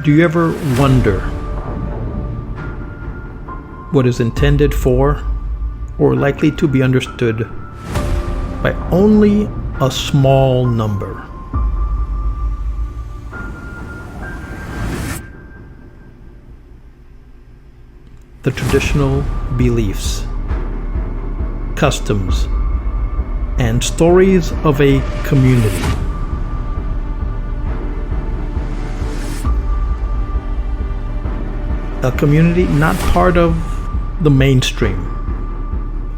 Do you ever wonder what is intended for or likely to be understood by only a small number? The traditional beliefs, customs, and stories of a community. A community not part of the mainstream,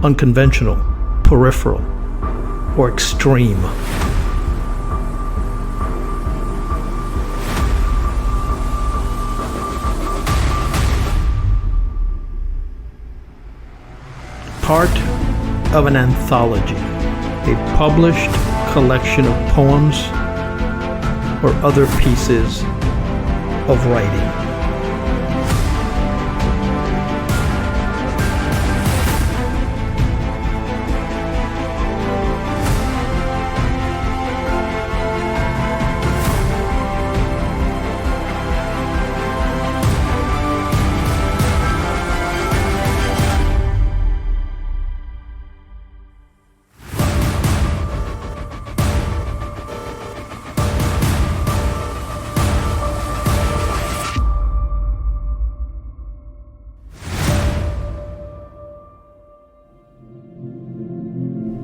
unconventional, peripheral, or extreme. Part of an anthology, a published collection of poems or other pieces of writing.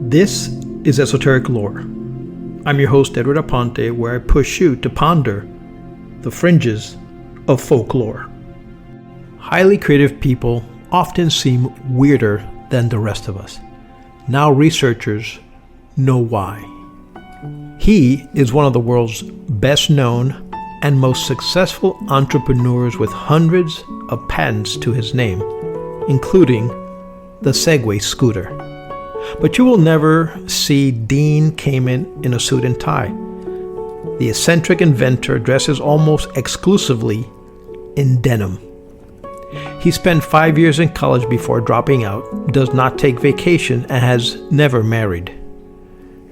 This is Esoteric Lore. I'm your host, Edward Aponte, where I push you to ponder the fringes of folklore. Highly creative people often seem weirder than the rest of us. Now researchers know why. He is one of the world's best known and most successful entrepreneurs with hundreds of patents to his name, including the Segway scooter. But you will never see Dean Kamen in a suit and tie. The eccentric inventor dresses almost exclusively in denim. He spent 5 years in college before dropping out, does not take vacation, and has never married.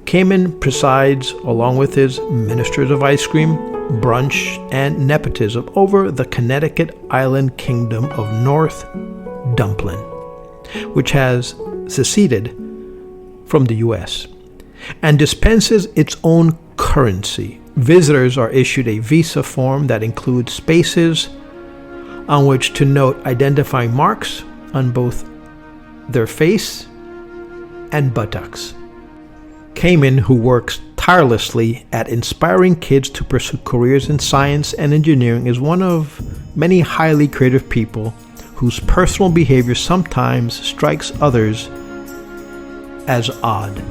Kamen presides, along with his ministers of ice cream, brunch, and nepotism, over the Connecticut island kingdom of North Dumpling, which has seceded from the U.S. and dispenses its own currency. Visitors are issued a visa form that includes spaces on which to note identifying marks on both their face and buttocks. Kamen, who works tirelessly at inspiring kids to pursue careers in science and engineering, is one of many highly creative people whose personal behavior sometimes strikes others as odd.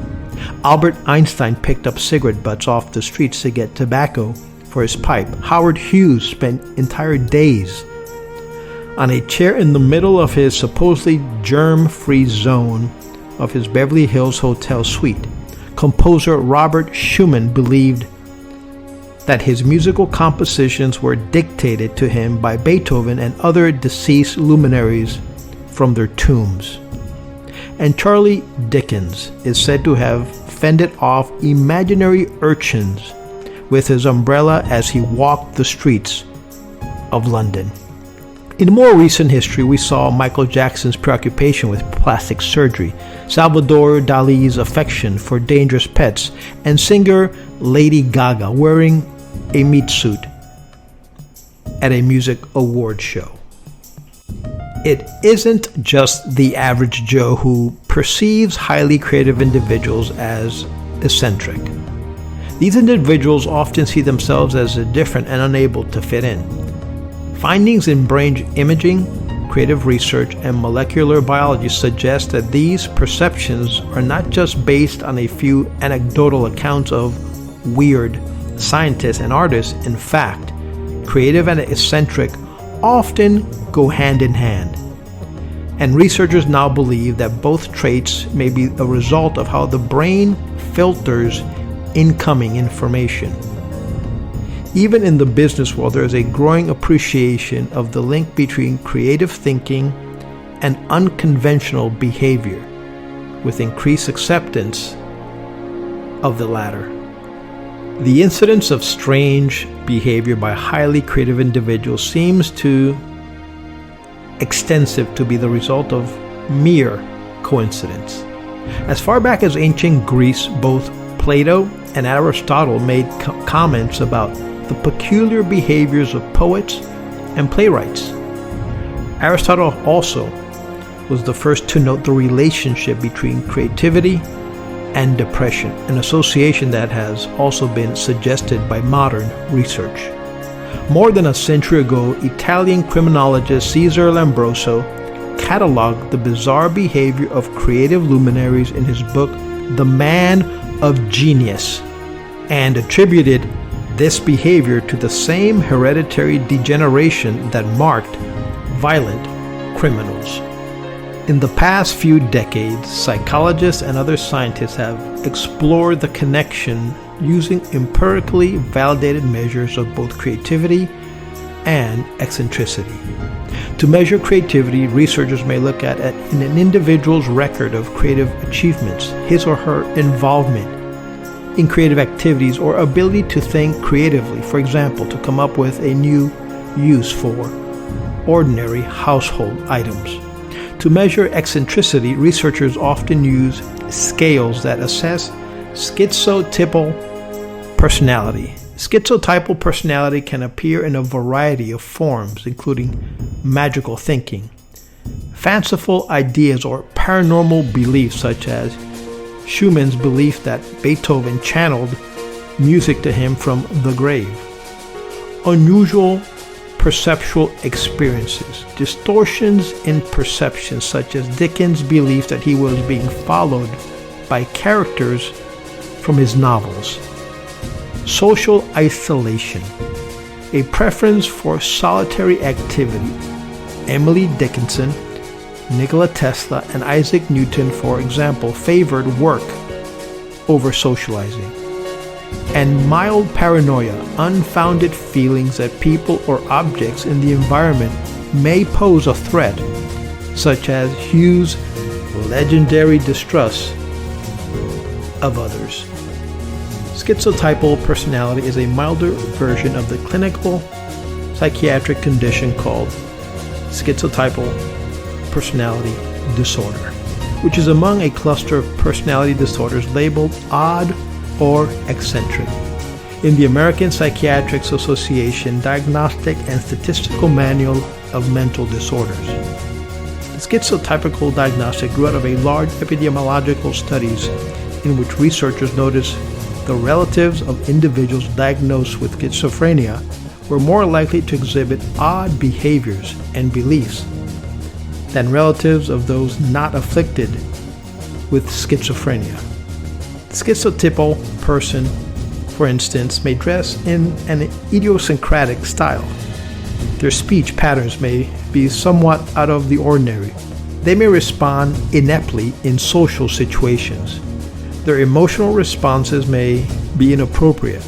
Albert Einstein picked up cigarette butts off the streets to get tobacco for his pipe. Howard Hughes spent entire days on a chair in the middle of his supposedly germ-free zone of his Beverly Hills hotel suite. Composer Robert Schumann believed that his musical compositions were dictated to him by Beethoven and other deceased luminaries from their tombs. And Charlie Dickens is said to have fended off imaginary urchins with his umbrella as he walked the streets of London. In more recent history, we saw Michael Jackson's preoccupation with plastic surgery, Salvador Dali's affection for dangerous pets, and singer Lady Gaga wearing a meat suit at a music award show. It isn't just the average Joe who perceives highly creative individuals as eccentric. These individuals often see themselves as different and unable to fit in. Findings in brain imaging, creative research, and molecular biology suggest that these perceptions are not just based on a few anecdotal accounts of weird scientists and artists. In fact, creative and eccentric often go hand in hand. And researchers now believe that both traits may be a result of how the brain filters incoming information. Even in the business world, there is a growing appreciation of the link between creative thinking and unconventional behavior, with increased acceptance of the latter. The incidence of strange, behavior by highly creative individuals seems too extensive to be the result of mere coincidence. As far back as ancient Greece, both Plato and Aristotle made comments about the peculiar behaviors of poets and playwrights. Aristotle also was the first to note the relationship between creativity and depression, an association that has also been suggested by modern research. More than a century ago, Italian criminologist Cesare Lombroso cataloged the bizarre behavior of creative luminaries in his book, The Man of Genius, and attributed this behavior to the same hereditary degeneration that marked violent criminals. In the past few decades, psychologists and other scientists have explored the connection using empirically validated measures of both creativity and eccentricity. To measure creativity, researchers may look at an individual's record of creative achievements, his or her involvement in creative activities, or ability to think creatively, for example, to come up with a new use for ordinary household items. To measure eccentricity, researchers often use scales that assess schizotypal personality. Schizotypal personality can appear in a variety of forms, including magical thinking, fanciful ideas, or paranormal beliefs, such as Schumann's belief that Beethoven channeled music to him from the grave. Unusual perceptual experiences, distortions in perception, such as Dickens' belief that he was being followed by characters from his novels. Social isolation, a preference for solitary activity. Emily Dickinson, Nikola Tesla, and Isaac Newton, for example, favored work over socializing. And mild paranoia, unfounded feelings that people or objects in the environment may pose a threat, such as Hugh's legendary distrust of others. Schizotypal personality is a milder version of the clinical psychiatric condition called schizotypal personality disorder, which is among a cluster of personality disorders labeled odd or eccentric in the American Psychiatric Association Diagnostic and Statistical Manual of Mental Disorders. The schizotypical diagnostic grew out of a large epidemiological studies in which researchers noticed the relatives of individuals diagnosed with schizophrenia were more likely to exhibit odd behaviors and beliefs than relatives of those not afflicted with schizophrenia. The schizotypal person, for instance, may dress in an idiosyncratic style. Their speech patterns may be somewhat out of the ordinary. They may respond ineptly in social situations. Their emotional responses may be inappropriate.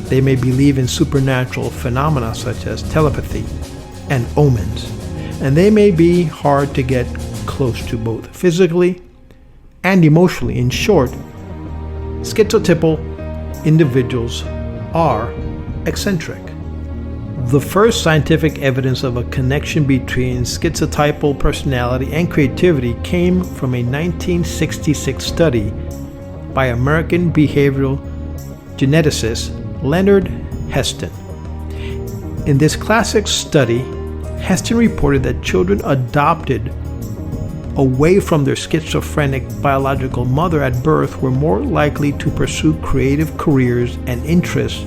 They may believe in supernatural phenomena such as telepathy and omens, and they may be hard to get close to both physically and emotionally. In short, schizotypal individuals are eccentric. The first scientific evidence of a connection between schizotypal personality and creativity came from a 1966 study by American behavioral geneticist Leonard Heston. In this classic study, Heston reported that children adopted away from their schizophrenic biological mother at birth were more likely to pursue creative careers and interests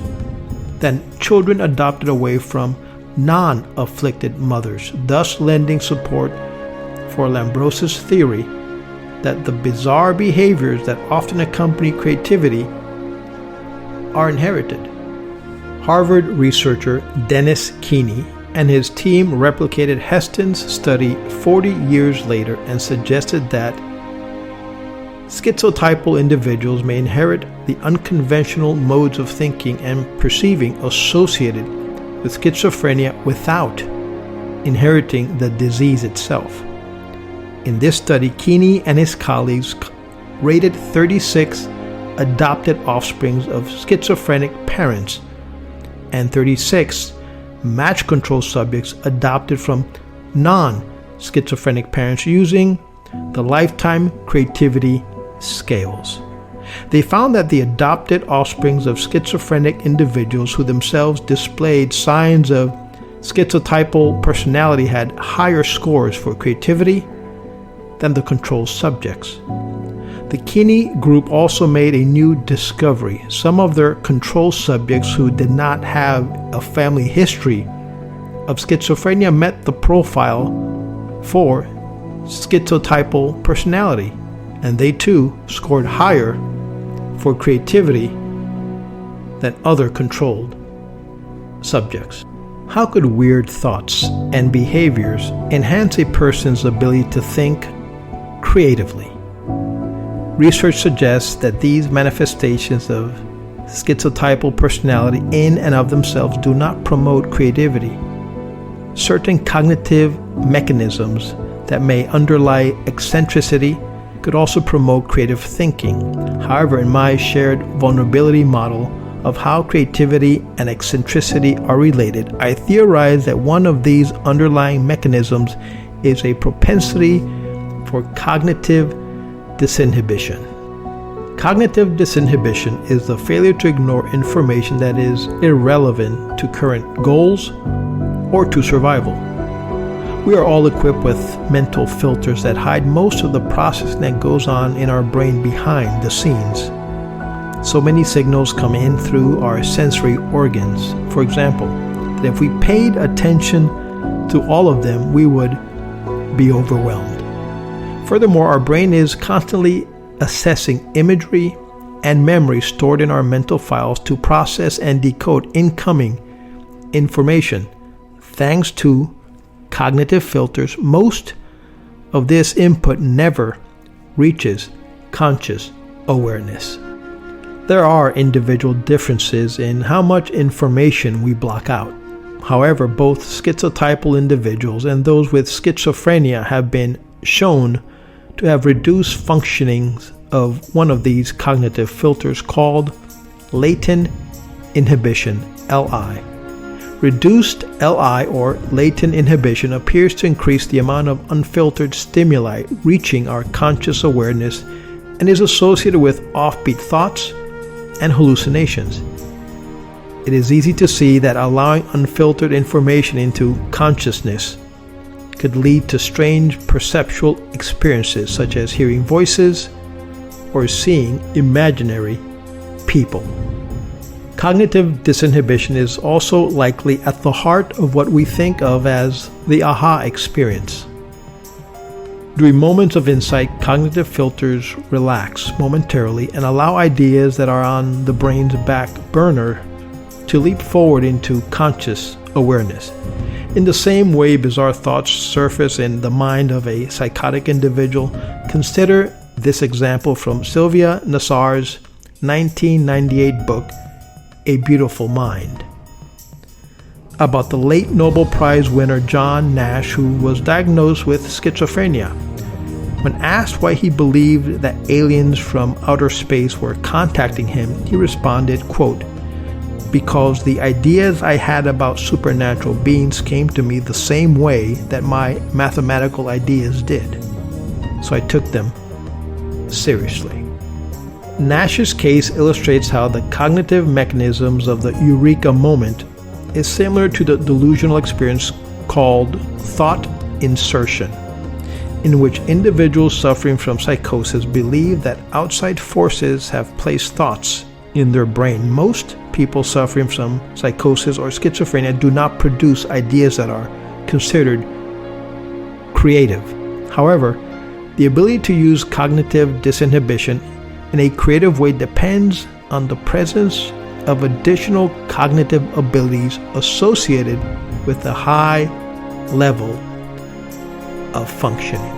than children adopted away from non-afflicted mothers, thus lending support for Lombroso's theory that the bizarre behaviors that often accompany creativity are inherited. Harvard researcher Dennis Keeney and his team replicated Heston's study 40 years later and suggested that schizotypal individuals may inherit the unconventional modes of thinking and perceiving associated with schizophrenia without inheriting the disease itself. In this study, Keeney and his colleagues rated 36 adopted offsprings of schizophrenic parents and 36 match control subjects adopted from non-schizophrenic parents using the lifetime creativity scales. They found that the adopted offsprings of schizophrenic individuals who themselves displayed signs of schizotypal personality had higher scores for creativity than the control subjects. The Kinney group also made a new discovery. Some of their control subjects who did not have a family history of schizophrenia met the profile for schizotypal personality, and they too scored higher for creativity than other controlled subjects. How could weird thoughts and behaviors enhance a person's ability to think creatively? Research suggests that these manifestations of schizotypal personality in and of themselves do not promote creativity. Certain cognitive mechanisms that may underlie eccentricity could also promote creative thinking. However, in my shared vulnerability model of how creativity and eccentricity are related, I theorize that one of these underlying mechanisms is a propensity for cognitive disinhibition. Cognitive disinhibition is the failure to ignore information that is irrelevant to current goals or to survival. We are all equipped with mental filters that hide most of the processing that goes on in our brain behind the scenes. So many signals come in through our sensory organs. For example, that if we paid attention to all of them, we would be overwhelmed. Furthermore, our brain is constantly assessing imagery and memory stored in our mental files to process and decode incoming information. Thanks to cognitive filters, most of this input never reaches conscious awareness. There are individual differences in how much information we block out. However, both schizotypal individuals and those with schizophrenia have been shown to have reduced functionings of one of these cognitive filters called latent inhibition, LI. Reduced LI, or latent inhibition, appears to increase the amount of unfiltered stimuli reaching our conscious awareness and is associated with offbeat thoughts and hallucinations. It is easy to see that allowing unfiltered information into consciousness could lead to strange perceptual experiences such as hearing voices or seeing imaginary people. Cognitive disinhibition is also likely at the heart of what we think of as the aha experience. During moments of insight, cognitive filters relax momentarily and allow ideas that are on the brain's back burner to leap forward into conscious awareness. In the same way bizarre thoughts surface in the mind of a psychotic individual, consider this example from Sylvia Nassar's 1998 book, A Beautiful Mind, about the late Nobel Prize winner John Nash, who was diagnosed with schizophrenia. When asked why he believed that aliens from outer space were contacting him, he responded, quote, "Because the ideas I had about supernatural beings came to me the same way that my mathematical ideas did. So I took them seriously." Nash's case illustrates how the cognitive mechanisms of the eureka moment is similar to the delusional experience called thought insertion, in which individuals suffering from psychosis believe that outside forces have placed thoughts in their brain. Most people suffering from psychosis or schizophrenia do not produce ideas that are considered creative. However, the ability to use cognitive disinhibition in a creative way depends on the presence of additional cognitive abilities associated with a high level of functioning.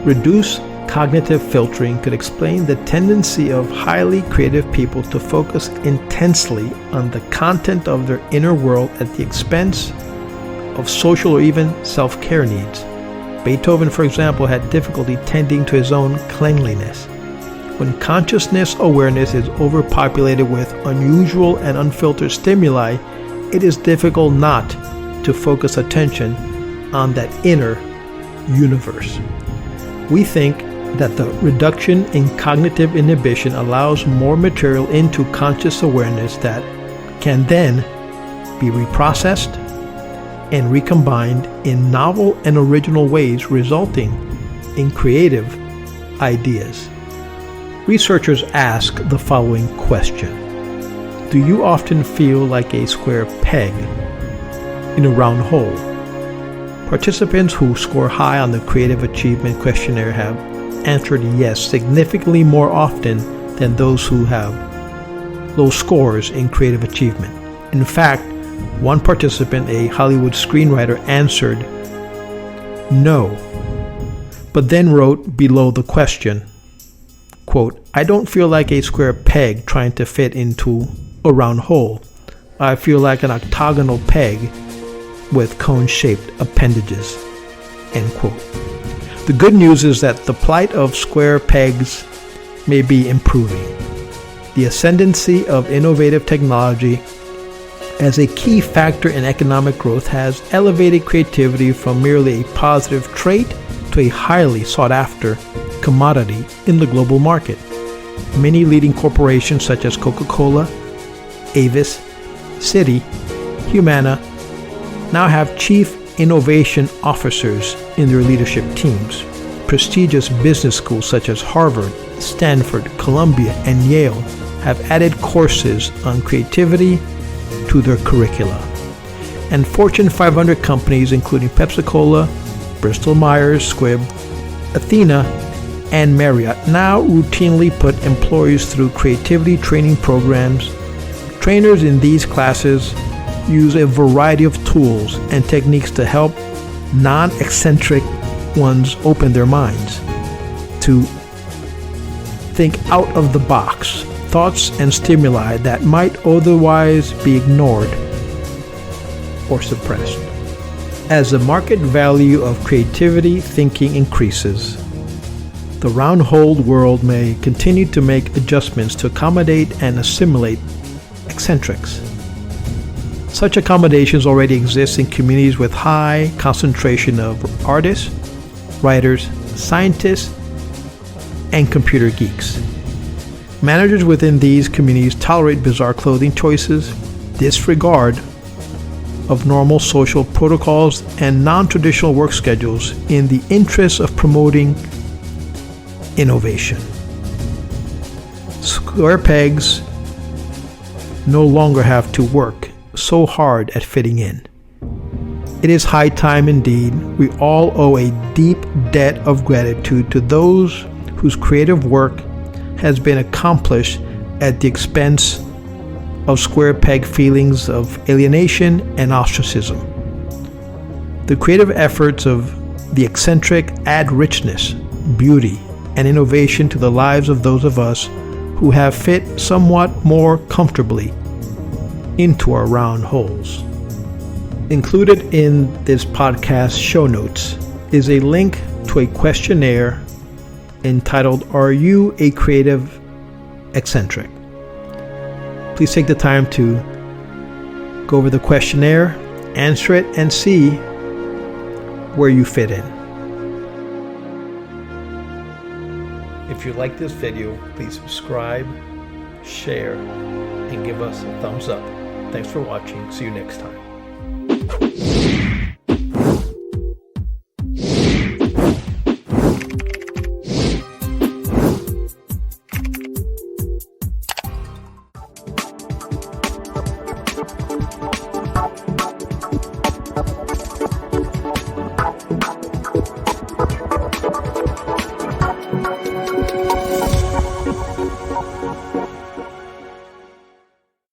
Reduced cognitive filtering could explain the tendency of highly creative people to focus intensely on the content of their inner world at the expense of social or even self-care needs. Beethoven, for example, had difficulty tending to his own cleanliness. When consciousness awareness is overpopulated with unusual and unfiltered stimuli, it is difficult not to focus attention on that inner universe. We think that the reduction in cognitive inhibition allows more material into conscious awareness that can then be reprocessed and recombined in novel and original ways, resulting in creative ideas. Researchers ask the following question: do you often feel like a square peg in a round hole? Participants who score high on the Creative Achievement Questionnaire have answered yes significantly more often than those who have low scores in creative achievement. In fact, one participant, a Hollywood screenwriter, answered no, but then wrote below the question, quote, "I don't feel like a square peg trying to fit into a round hole. I feel like an octagonal peg with cone-shaped appendages," end quote. The good news is that the plight of square pegs may be improving. The ascendancy of innovative technology as a key factor in economic growth has elevated creativity from merely a positive trait to a highly sought-after commodity in the global market. Many leading corporations such as Coca-Cola, Avis, Citi, Humana now have chief innovation officers in their leadership teams. Prestigious business schools such as Harvard, Stanford, Columbia, and Yale have added courses on creativity to their curricula. And Fortune 500 companies including Pepsi-Cola, Bristol-Myers Squibb, Athena, and Marriott now routinely put employees through creativity training programs. Trainers in these classes use a variety of tools and techniques to help non-eccentric ones open their minds to think out of the box, thoughts and stimuli that might otherwise be ignored or suppressed. As the market value of creativity thinking increases, the round-hole world may continue to make adjustments to accommodate and assimilate eccentrics. Such accommodations already exist in communities with high concentration of artists, writers, scientists, and computer geeks. Managers within these communities tolerate bizarre clothing choices, disregard of normal social protocols, and non-traditional work schedules in the interest of promoting innovation. Square pegs no longer have to work so hard at fitting in. It is high time indeed. We all owe a deep debt of gratitude to those whose creative work has been accomplished at the expense of square peg feelings of alienation and ostracism. The creative efforts of the eccentric add richness, beauty, and innovation to the lives of those of us who have fit somewhat more comfortably into our round holes. Included in this podcast show notes is a link to a questionnaire entitled, "Are You a Creative Eccentric?" Please take the time to go over the questionnaire, answer it, and see where you fit in. If you like this video, please subscribe, share, and give us a thumbs up. Thanks for watching. See you next time.